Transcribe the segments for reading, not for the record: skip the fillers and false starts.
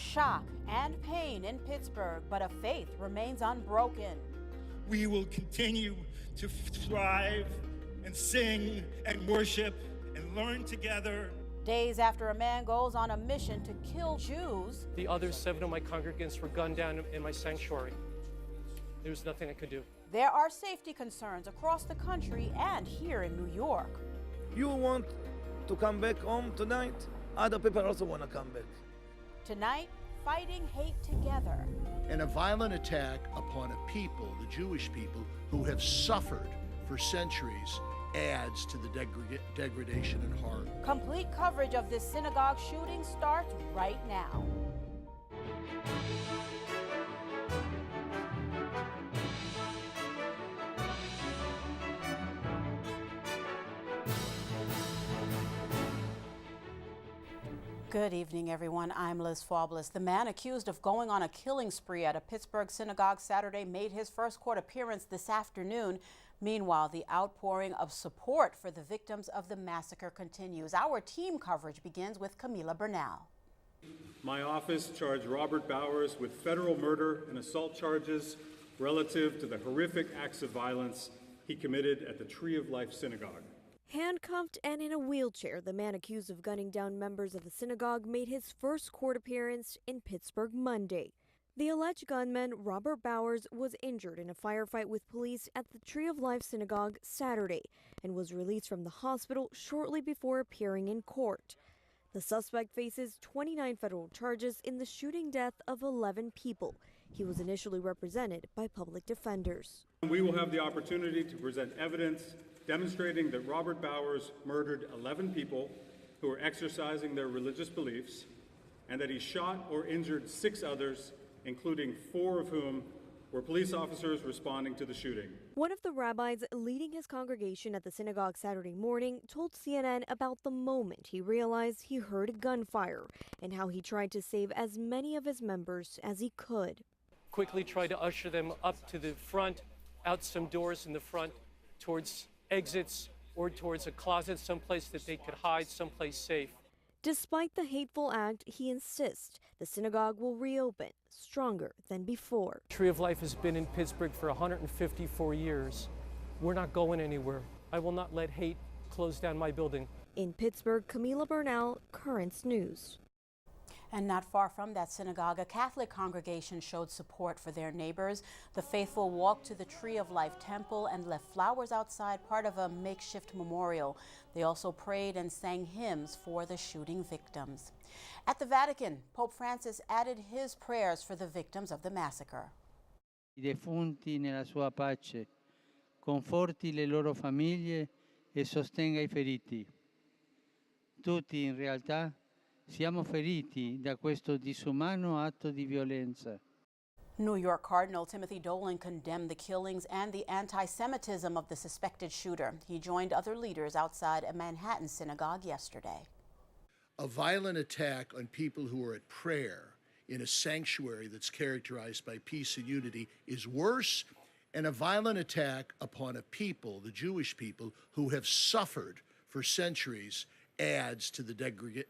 Shock and pain in Pittsburgh, but a faith remains unbroken. We will continue to thrive and sing and worship and learn together. Days after a man goes on a mission to kill Jews, the other 7 of my congregants were gunned down in my sanctuary. There was nothing I could do. There are safety concerns across the country and here in New York. You want to come back home tonight? Other people also want to come back. Tonight, fighting hate together. And a violent attack upon a people, the Jewish people, who have suffered for centuries adds to the degradation and horror. Complete coverage of this synagogue shooting starts right now. Good evening, everyone. I'm Liz Faublas. The man accused of going on a killing spree at a Pittsburgh synagogue Saturday made his first court appearance this afternoon. Meanwhile, the outpouring of support for the victims of the massacre continues. Our team coverage begins with Camila Bernal. My office charged Robert Bowers with federal murder and assault charges relative to the horrific acts of violence he committed at the Tree of Life Synagogue. Handcuffed and in a wheelchair, the man accused of gunning down members of the synagogue made his first court appearance in Pittsburgh Monday. The alleged gunman, Robert Bowers, was injured in a firefight with police at the Tree of Life Synagogue Saturday and was released from the hospital shortly before appearing in court. The suspect faces 29 federal charges in the shooting death of 11 people. He was initially represented by public defenders. We will have the opportunity to present evidence demonstrating that Robert Bowers murdered 11 people who were exercising their religious beliefs and that he shot or injured 6 others, including 4 of whom were police officers responding to the shooting. One of the rabbis leading his congregation at the synagogue Saturday morning told CNN about the moment he realized he heard gunfire and how he tried to save as many of his members as he could. Quickly tried to usher them up to the front, out some doors in the front, towards exits or towards a closet, someplace that they could hide, someplace safe. Despite the hateful act, he insists the synagogue will reopen stronger than before. Tree of Life has been in Pittsburgh for 154 years. We're not going anywhere. I will not let hate close down my building. In Pittsburgh, Camila Bernal, Currents News. And not far from that synagogue, a Catholic congregation showed support for their neighbors. The faithful walked to the Tree of Life temple and left flowers outside, part of a makeshift memorial. They also prayed and sang hymns for the shooting victims. At the Vatican, Pope Francis added his prayers for the victims of the massacre. I defunti nella sua pace, conforti le loro famiglie e sostenga I feriti. Tutti in realtà siamo feriti da questo disumano atto di violenza. New York Cardinal Timothy Dolan condemned the killings and the anti-Semitism of the suspected shooter. He joined other leaders outside a Manhattan synagogue yesterday. A violent attack on people who are at prayer in a sanctuary that's characterized by peace and unity is worse, and a violent attack upon a people, the Jewish people, who have suffered for centuries adds to the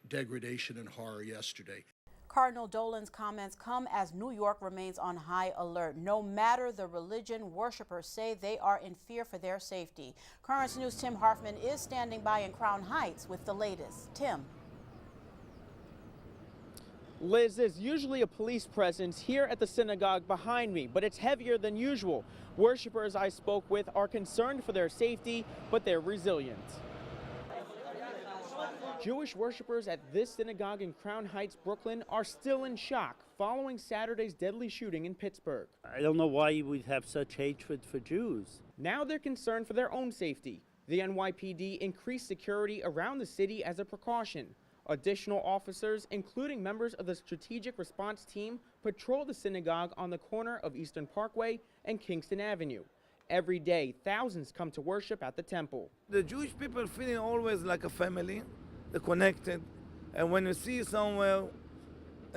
degradation and horror yesterday. Cardinal Dolan's comments come as New York remains on high alert. No matter the religion, worshipers say they are in fear for their safety. Currents News' Tim Harfman is standing by in Crown Heights with the latest. Tim. Liz, there's usually a police presence here at the synagogue behind me, but it's heavier than usual. Worshipers I spoke with are concerned for their safety, but they're resilient. Jewish worshipers at this synagogue in Crown Heights, Brooklyn, are still in shock following Saturday's deadly shooting in Pittsburgh. I don't know why we'd have such hatred for Jews. Now they're concerned for their own safety. The NYPD increased security around the city as a precaution. Additional officers, including members of the Strategic Response Team, patrol the synagogue on the corner of Eastern Parkway and Kingston Avenue. Every day, thousands come to worship at the temple. The Jewish people feeling always like a family. They're connected, and when you see somewhere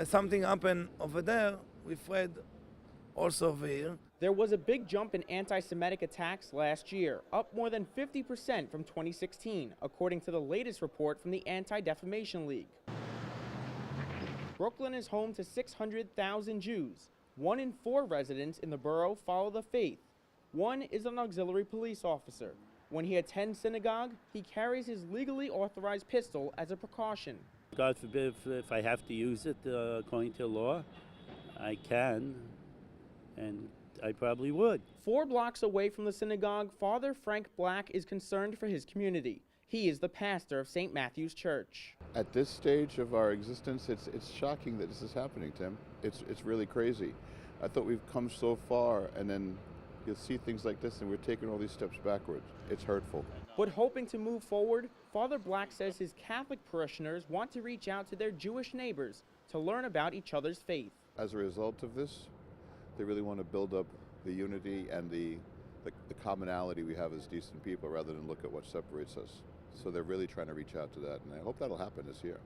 something happen over there, we're afraid also over here. There was a big jump in anti-Semitic attacks last year, up more than 50% from 2016, according to the latest report from the Anti-Defamation League. Brooklyn is home to 600,000 Jews. 1 in 4 residents in the borough follow the faith. One is an auxiliary police officer. When he attends synagogue, he carries his legally authorized pistol as a precaution. God forbid if I have to use it according to law, I can, and I probably would. 4 blocks away from the synagogue, Father Frank Black is concerned for his community. He is the pastor of St. Matthew's Church. At this stage of our existence, it's shocking that this is happening, Tim. It's really crazy. I thought we've come so far, and then you'll see things like this, and we're taking all these steps backwards. It's hurtful. But hoping to move forward, Father Black says his Catholic parishioners want to reach out to their Jewish neighbors to learn about each other's faith. As a result of this, they really want to build up the unity and the commonality we have as decent people rather than look at what separates us. So they're really trying to reach out to that, and I hope that'll happen this year.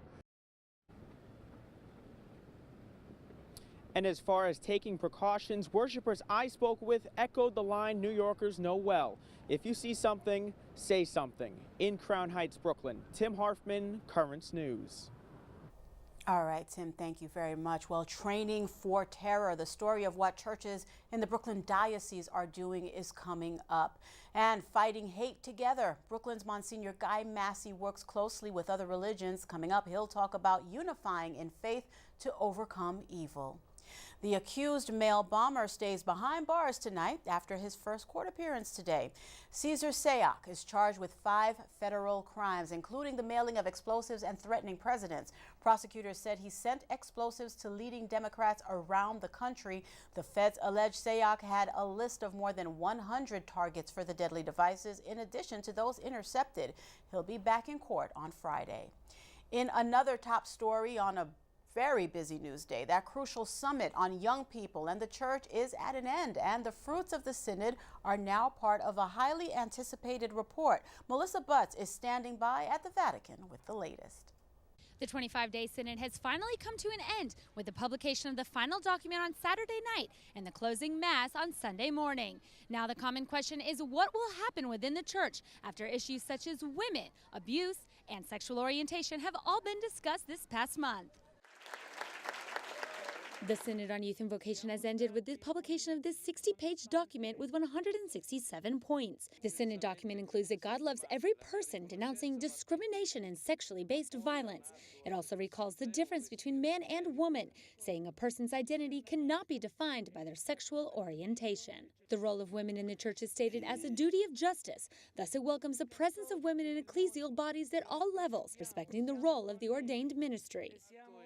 And as far as taking precautions, worshipers I spoke with echoed the line New Yorkers know well. If you see something, say something. In Crown Heights, Brooklyn, Tim Harfman, Currents News. All right, Tim, thank you very much. Well, training for terror, the story of what churches in the Brooklyn diocese are doing is coming up. And fighting hate together. Brooklyn's Monsignor Guy Massey works closely with other religions. Coming up, he'll talk about unifying in faith to overcome evil. The accused male bomber stays behind bars tonight after his first court appearance today. Cesar Sayoc is charged with 5 federal crimes, including the mailing of explosives and threatening presidents. Prosecutors said he sent explosives to leading Democrats around the country. The feds allege Sayoc had a list of more than 100 targets for the deadly devices, in addition to those intercepted. He'll be back in court on Friday. In another top story on a very busy news day, that crucial summit on young people and the church is at an end, and the fruits of the synod are now part of a highly anticipated report. Melissa Butts is standing by at the Vatican with the latest. The 25-day synod has finally come to an end with the publication of the final document on Saturday night and the closing mass on Sunday morning. Now the common question is what will happen within the church after issues such as women, abuse, and sexual orientation have all been discussed this past month. The Synod on Youth and Vocation has ended with the publication of this 60-page document with 167 points. The Synod document includes that God loves every person, denouncing discrimination and sexually based violence. It also recalls the difference between man and woman, saying a person's identity cannot be defined by their sexual orientation. The role of women in the church is stated as a duty of justice. Thus, it welcomes the presence of women in ecclesial bodies at all levels, respecting the role of the ordained ministry.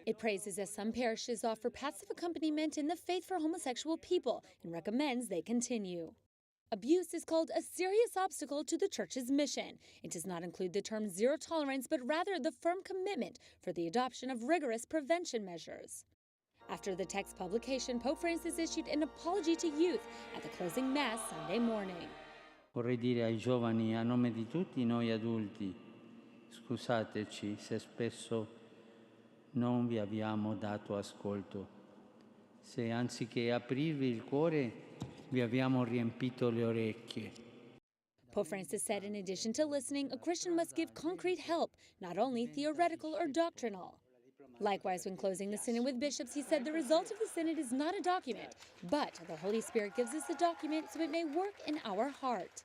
It praises as some parishes offer passive accompaniment in the faith for homosexual people and recommends they continue. Abuse is called a serious obstacle to the church's mission. It does not include the term zero tolerance, but rather the firm commitment for the adoption of rigorous prevention measures. After the text publication, Pope Francis issued an apology to youth at the closing Mass Sunday morning. Vorrei dire ai giovani, a nome di tutti noi adulti, scusateci se spesso non vi abbiamo dato ascolto, se anziché aprirvi il cuore vi abbiamo riempito le orecchie. Pope Francis said in addition to listening, a Christian must give concrete help, not only theoretical or doctrinal. Likewise, when closing the synod with bishops, he said the result of the synod is not a document, but the Holy Spirit gives us a document so it may work in our heart.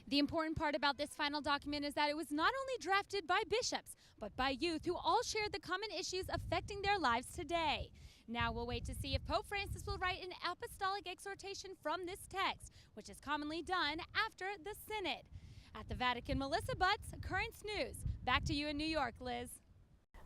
The important part about this final document is that it was not only drafted by bishops, but by youth who all shared the common issues affecting their lives today. Now we'll wait to see if Pope Francis will write an apostolic exhortation from this text, which is commonly done after the synod. At the Vatican, Melissa Butts, Currents News. Back to you in New York, Liz.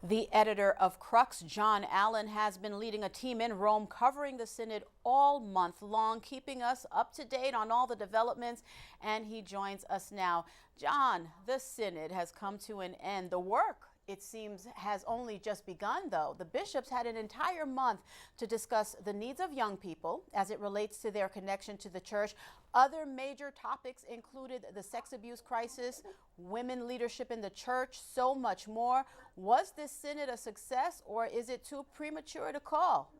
The editor of Crux, John Allen, has been leading a team in Rome covering the synod all month long, keeping us up to date on all the developments, and he joins us now. John, the synod has come to an end. The work, it seems, has only just begun, though. The bishops had an entire month to discuss the needs of young people as it relates to their connection to the church. Other major topics included the sex abuse crisis, women leadership in the church, so much more. Was this synod a success, or is it too premature to call?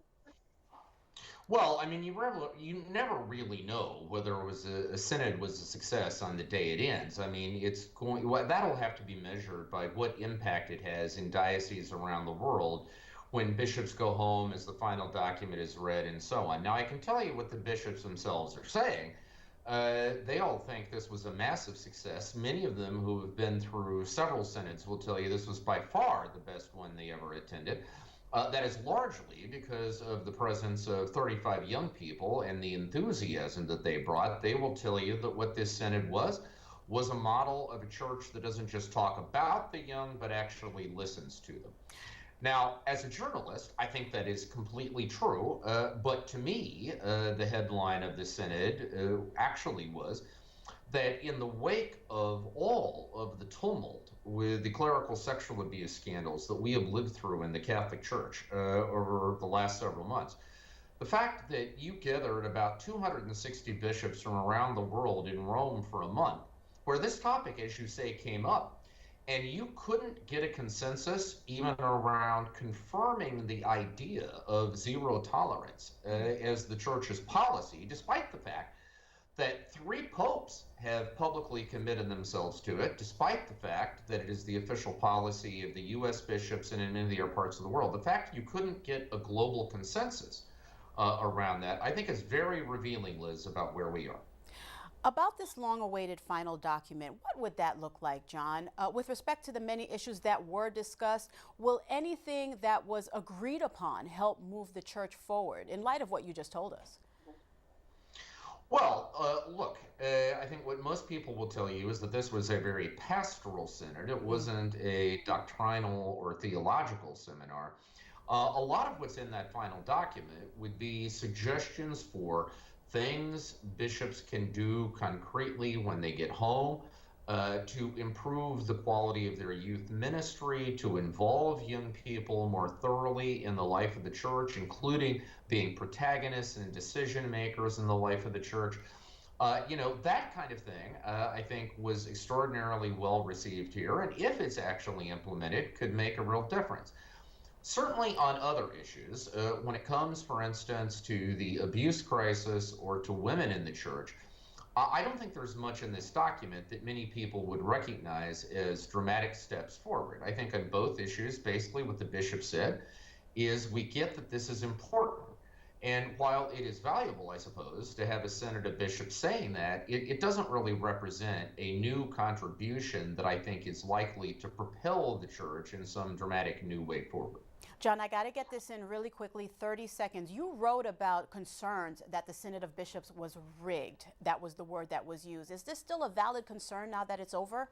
Well, I mean, you never really know whether it was a synod was a success on the day it ends. I mean, that'll have to be measured by what impact it has in dioceses around the world when bishops go home as the final document is read and so on. Now, I can tell you what the bishops themselves are saying. They all think this was a massive success. Many of them who have been through several synods will tell you this was by far the best one they ever attended. That is largely because of the presence of 35 young people and the enthusiasm that they brought. They will tell you that what this synod was a model of a church that doesn't just talk about the young, but actually listens to them. Now, as a journalist, I think that is completely true, but to me, the headline of the synod actually was that in the wake of all of the tumult with the clerical sexual abuse scandals that we have lived through in the Catholic Church over the last several months, the fact that you gathered about 260 bishops from around the world in Rome for a month, where this topic, as you say, came up, and you couldn't get a consensus even around confirming the idea of zero tolerance as the church's policy, despite the fact that 3 popes have publicly committed themselves to it, despite the fact that it is the official policy of the U.S. bishops and in many other parts of the world. The fact you couldn't get a global consensus around that, I think is very revealing, Liz, about where we are. About this long-awaited final document, what would that look like, John? With respect to the many issues that were discussed, will anything that was agreed upon help move the church forward in light of what you just told us? Well, look, I think what most people will tell you is that this was a very pastoral synod. It wasn't a doctrinal or theological seminar. A lot of what's in that final document would be suggestions for things bishops can do concretely when they get home to improve the quality of their youth ministry, to involve young people more thoroughly in the life of the church, including being protagonists and decision makers in the life of the church. That kind of thing, I think, was extraordinarily well received here, and if it's actually implemented, could make a real difference. Certainly on other issues, when it comes, for instance, to the abuse crisis or to women in the church, I don't think there's much in this document that many people would recognize as dramatic steps forward. I think on both issues, basically what the bishop said is we get that this is important. And while it is valuable, I suppose, to have a synod of bishops saying that, it doesn't really represent a new contribution that I think is likely to propel the church in some dramatic new way forward. John, I got to get this in really quickly, 30 seconds. You wrote about concerns that the Synod of Bishops was rigged. That was the word that was used. Is this still a valid concern now that it's over?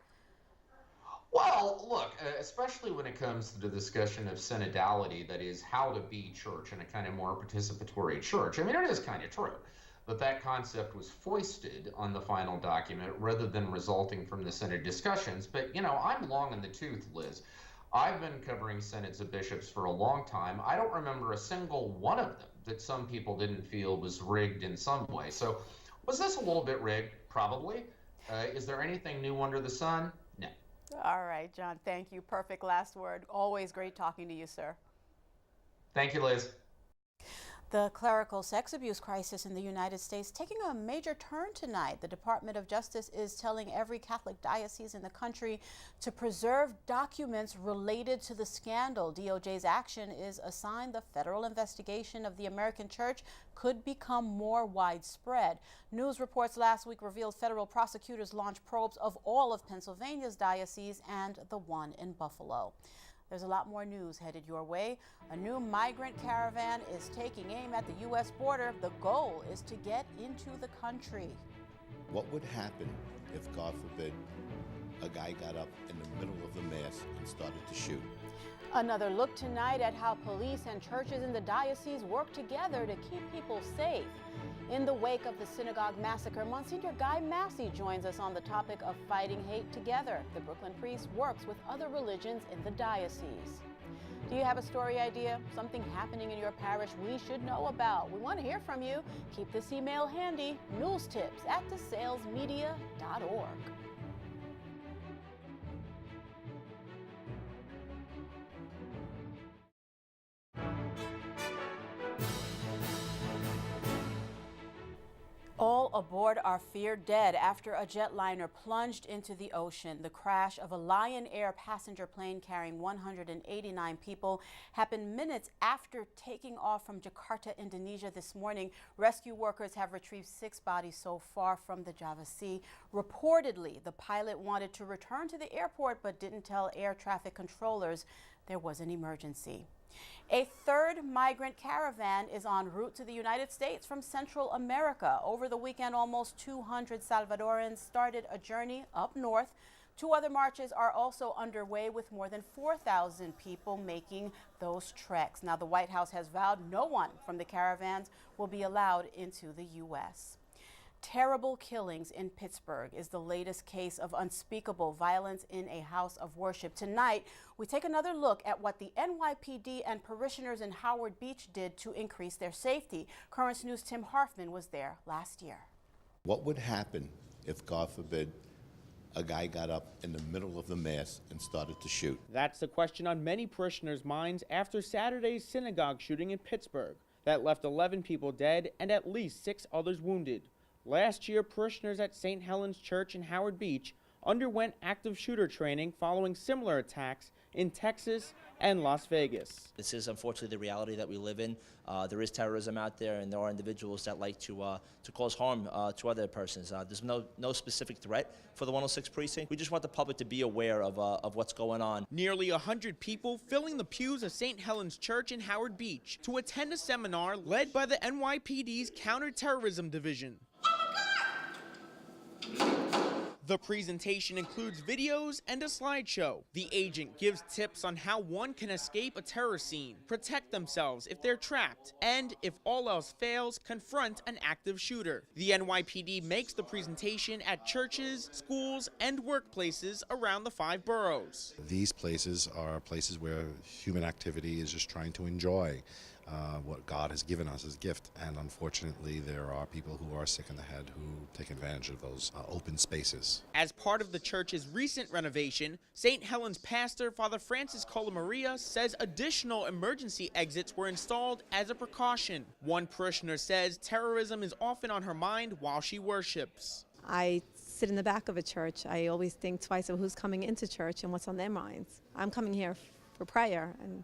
Well, look, especially when it comes to the discussion of synodality, that is how to be church in a kind of more participatory church. I mean, it is kind of true that that concept was foisted on the final document rather than resulting from the synod discussions. But, I'm long in the tooth, Liz. I've been covering synods of bishops for a long time. I don't remember a single one of them that some people didn't feel was rigged in some way. So was this a little bit rigged? Probably. Is there anything new under the sun? No. All right, John, thank you. Perfect last word. Always great talking to you, sir. Thank you, Liz. The clerical sex abuse crisis in the United States taking a major turn tonight. The Department of Justice is telling every Catholic diocese in the country to preserve documents related to the scandal. DOJ's action is a sign the federal investigation of the American Church could become more widespread. News reports last week revealed federal prosecutors launched probes of all of Pennsylvania's dioceses and the one in Buffalo. There's a lot more news headed your way. A new migrant caravan is taking aim at the U.S. border. The goal is to get into the country. What would happen if, God forbid, a guy got up in the middle of the Mass and started to shoot? Another look tonight at how police and churches in the diocese work together to keep people safe. In the wake of the synagogue massacre, Monsignor Guy Massey joins us on the topic of fighting hate together. The Brooklyn priest works with other religions in the diocese. Do you have a story idea? Something happening in your parish we should know about? We want to hear from you. Keep this email handy, newstips@desalesmedia.org. All aboard are feared dead after a jetliner plunged into the ocean. The crash of a Lion Air passenger plane carrying 189 people happened minutes after taking off from Jakarta, Indonesia this morning. Rescue workers have retrieved 6 bodies so far from the Java Sea. Reportedly, the pilot wanted to return to the airport but didn't tell air traffic controllers there was an emergency. A third migrant caravan is en route to the United States from Central America. Over the weekend, almost 200 Salvadorans started a journey up north. 2 other marches are also underway with more than 4,000 people making those treks. Now, the White House has vowed no one from the caravans will be allowed into the U.S. Terrible killings in Pittsburgh is the latest case of unspeakable violence in a house of worship. Tonight, we take another look at what the NYPD and parishioners in Howard Beach did to increase their safety. Currents News' Tim Harfman was there last year. What would happen if, God forbid, a guy got up in the middle of the Mass and started to shoot? That's the question on many parishioners' minds after Saturday's synagogue shooting in Pittsburgh that left 11 people dead and at least 6 others wounded. Last year, parishioners at St. Helen's Church in Howard Beach underwent active shooter training following similar attacks in Texas and Las Vegas. This is unfortunately the reality that we live in. There is terrorism out there, and there are individuals that like to cause harm to other persons. There's no specific threat for the 106 precinct. We just want the public to be aware of what's going on. Nearly 100 people filling the pews of St. Helen's Church in Howard Beach to attend a seminar led by the NYPD's Counterterrorism Division. The presentation includes videos and a slideshow. The agent gives tips on how one can escape a terror scene, protect themselves if they're trapped, and if all else fails, confront an active shooter. The NYPD makes the presentation at churches, schools, and workplaces around the 5 boroughs. These places are places where human activity is just trying to enjoy what God has given us as a gift. And unfortunately, there are people who are sick in the head who take advantage of those open spaces. As part of the church's recent renovation, St. Helen's pastor, Father Francis Colamaria, says additional emergency exits were installed as a precaution. One parishioner says terrorism is often on her mind while she worships. I sit in the back of a church. I always think twice of who's coming into church and what's on their minds. I'm coming here for prayer and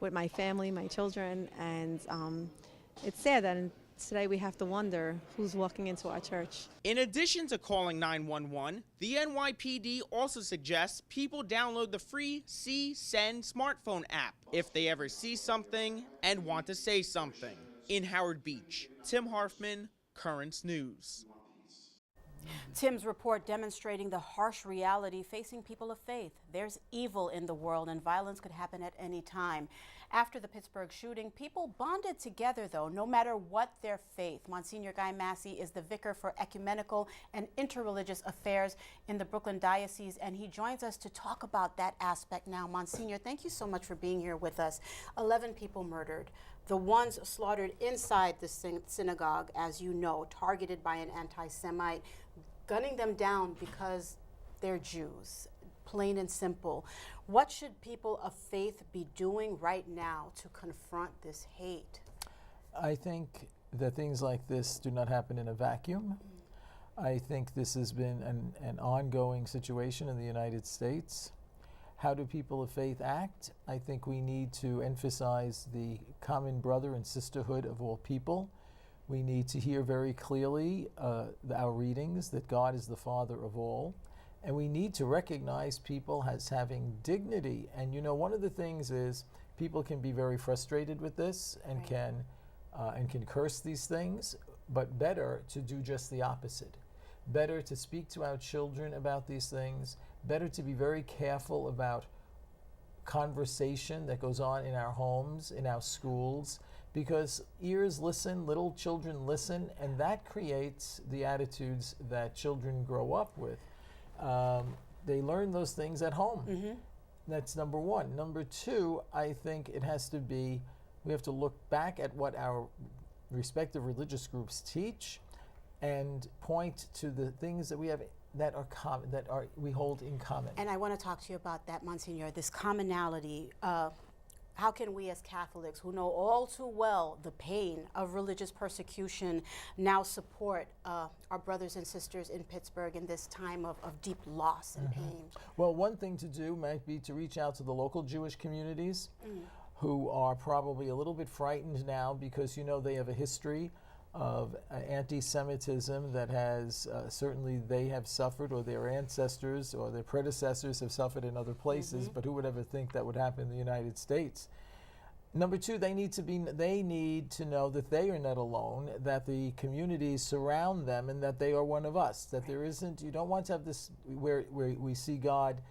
with my family, my children, and it's sad that today we have to wonder who's walking into our church. In addition to calling 911, the NYPD also suggests people download the free See-Send smartphone app if they ever see something and want to say something. In Howard Beach, Tim Harfman, Currents News. Tim's report demonstrating the harsh reality facing people of faith. There's evil in the world and violence could happen at any time. After the Pittsburgh shooting, people bonded together, though, no matter what their faith. Monsignor Guy Massey is the vicar for ecumenical and interreligious affairs in the Brooklyn Diocese, and he joins us to talk about that aspect now. Monsignor, thank you so much for being here with us. 11 people murdered. The ones slaughtered inside the synagogue, as you know, targeted by an anti-Semite, gunning them down because they're Jews, plain and simple. What should people of faith be doing right now to confront this hate? I think that things like this do not happen in a vacuum. I think this has been an ongoing situation in the United States. How do people of faith act? I think we need to emphasize the common brother and sisterhood of all people. We need to hear very clearly our readings that God is the Father of all. And we need to recognize people as having dignity. And you know, one of the things is people can be very frustrated with this and can curse these things, but better to do just the opposite. Better to speak to our children about these things, better to be very careful about conversation that goes on in our homes, in our schools, because ears listen, little children listen, and that creates the attitudes that children grow up with. They learn those things at home. Mm-hmm. That's number one. Number two, I think it has to be, we have to look back at what our respective religious groups teach and point to the things that we have that are common, we hold in common. And I want to talk to you about that, Monsignor, this commonality. How can we as Catholics, who know all too well the pain of religious persecution, now support our brothers and sisters in Pittsburgh in this time of deep loss and pain? Well, one thing to do might be to reach out to the local Jewish communities who are probably a little bit frightened now because, you know, they have a history of anti-Semitism that has certainly they have suffered, or their ancestors or their predecessors have suffered in other places, but who would ever think that would happen in the United States? Number two, they need to know that they are not alone, that the communities surround them, and that they are one of us, that there isn't, you don't want to have this where we see God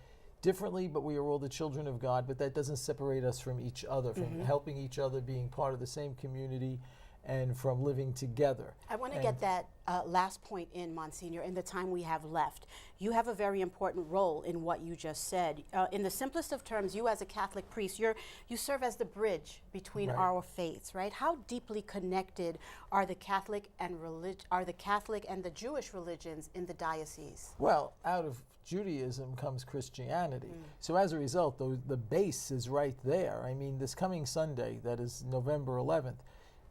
differently, but we are all the children of God, but that doesn't separate us from each other, from helping each other, being part of the same community, and from living together. I want to get that last point in, Monsignor, in the time we have left. You have a very important role in what you just said. In the simplest of terms, you as a Catholic priest, you serve as the bridge between our faiths, right? How deeply connected are the Catholic and the Jewish religions in the diocese? Well, out of Judaism comes Christianity. So as a result, the base is right there. I mean, this coming Sunday, that is November 11th,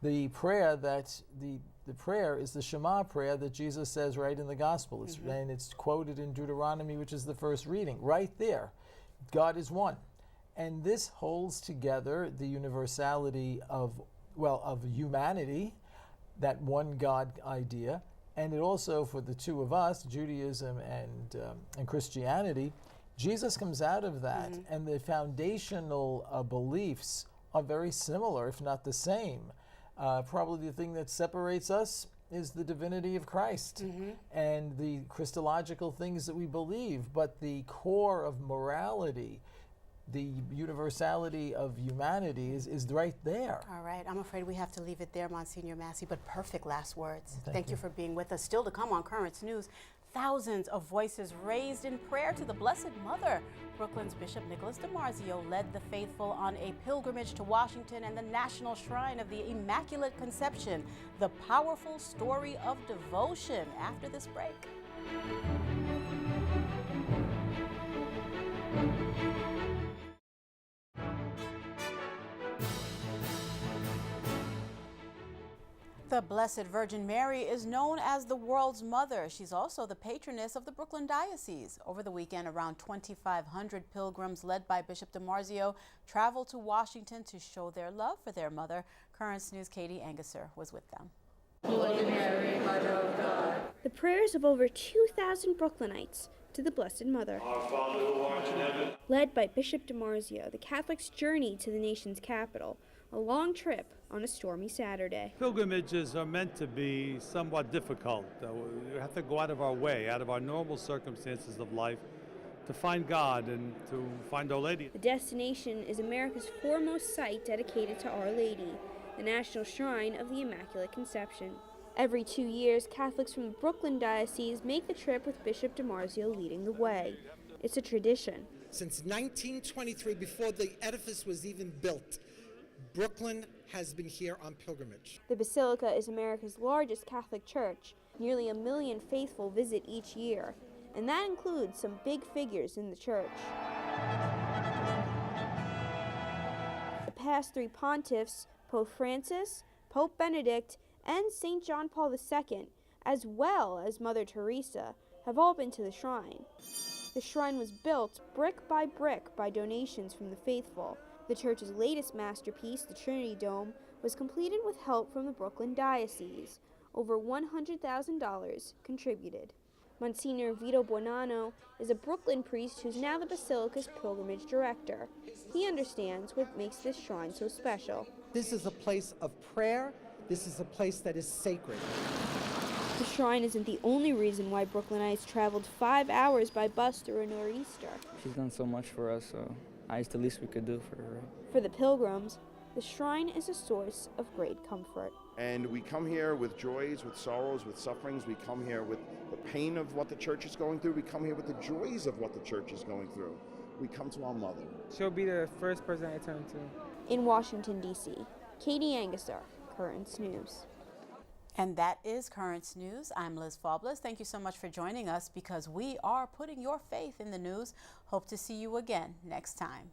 the prayer the prayer is the Shema prayer that Jesus says right in the Gospel. And it's quoted in Deuteronomy, which is the first reading. Right there, God is one. And this holds together the universality of humanity, that one God idea. And it also, for the two of us, Judaism and Christianity, Jesus comes out of that. And the foundational beliefs are very similar, if not the same. Probably the thing that separates us is the divinity of Christ and the Christological things that we believe, but the core of morality, the universality of humanity is right there. All right, I'm afraid we have to leave it there, Monsignor Massey, but perfect last words. Thank you for being with us. Still to come on Currents News, thousands of voices raised in prayer to the Blessed Mother. Brooklyn's Bishop Nicholas DiMarzio led the faithful on a pilgrimage to Washington and the National Shrine of the Immaculate Conception, the powerful story of devotion, after this break. The Blessed Virgin Mary is known as the world's mother. She's also the patroness of the Brooklyn Diocese. Over the weekend, around 2,500 pilgrims led by Bishop DiMarzio traveled to Washington to show their love for their mother. Currents News' Katie Anguser was with them. Holy Mary, Mother of God. The prayers of over 2,000 Brooklynites to the Blessed Mother. Our Father who art in heaven. Led by Bishop DiMarzio, the Catholics' journey to the nation's capital, a long trip on a stormy Saturday. Pilgrimages are meant to be somewhat difficult. We have to go out of our way, out of our normal circumstances of life, to find God and to find Our Lady. The destination is America's foremost site dedicated to Our Lady, the National Shrine of the Immaculate Conception. Every 2 years, Catholics from the Brooklyn Diocese make the trip with Bishop DiMarzio leading the way. It's a tradition. Since 1923, before the edifice was even built, Brooklyn has been here on pilgrimage. The Basilica is America's largest Catholic church. Nearly 1 million faithful visit each year, and that includes some big figures in the church. The past 3 pontiffs, Pope Francis, Pope Benedict, and St. John Paul II, as well as Mother Teresa, have all been to the shrine. The shrine was built brick by donations from the faithful. The church's latest masterpiece, the Trinity Dome, was completed with help from the Brooklyn Diocese. Over $100,000 contributed. Monsignor Vito Buonanno is a Brooklyn priest who's now the Basilica's pilgrimage director. He understands what makes this shrine so special. This is a place of prayer. This is a place that is sacred. The shrine isn't the only reason why Brooklynites traveled 5 hours by bus through a nor'easter. She's done so much for us, so it's the least we could do for her. For the pilgrims, the shrine is a source of great comfort. And we come here with joys, with sorrows, with sufferings. We come here with the pain of what the church is going through. We come here with the joys of what the church is going through. We come to our mother. She'll be the first person I turn to. In Washington, D.C., Katie Anguser, Currents News. And that is Currents News. I'm Liz Faublas. Thank you so much for joining us, because we are putting your faith in the news. Hope to see you again next time.